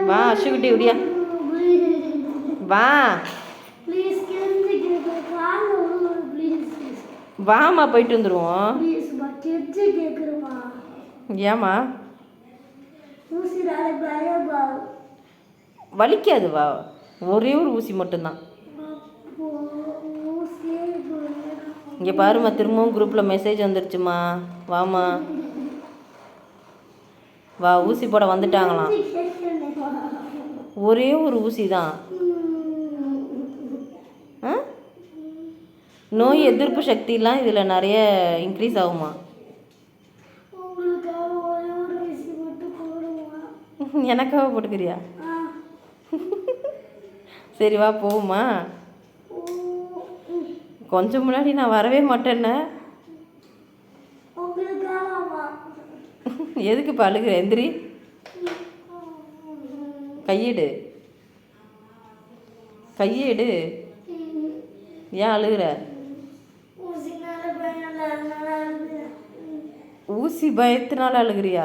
வா அஷுக்குட்டி இப்படியா வா வாமா போயிட்டு வந்துடுவோம். ஏமா வலிக்காது வா, ஒரே ஒரு ஊசி மட்டும்தான். இங்கே பாருமா, திரும்பவும் குரூப்பில் மெசேஜ் வந்துடுச்சுமா. வாமா வா, ஊசி போட வந்துட்டாங்களாம். ஒரே ஒரு ஊசி தான். நோய் எதிர்ப்பு சக்திலாம் இதில் நிறைய இன்க்ரீஸ் ஆகுமா? எனக்காக போட்டுக்கிறியா? சரி வா போகுமா. கொஞ்சம் முன்னாடி நான் வரவே மாட்டேன்னே. எதுக்கு இப்போ அழுகிற? எந்திரி, கையெடு, கையெடு. ஏன் அழுகிற? ஊசி பயத்தினால அழுகிறியா?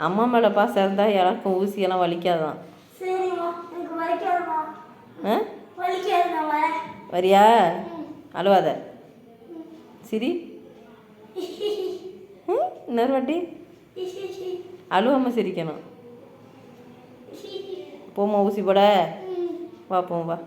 அம்மா மேலே பாசம் இருந்தால் எனக்கும் ஊசியெல்லாம் வலிக்காதான். வரியா? அழுவாத, சரி. இன்னொரு வாட்டி அழுவாமல் சிரிக்கணும். போமா ஊசி போட. வா போவோம் வா.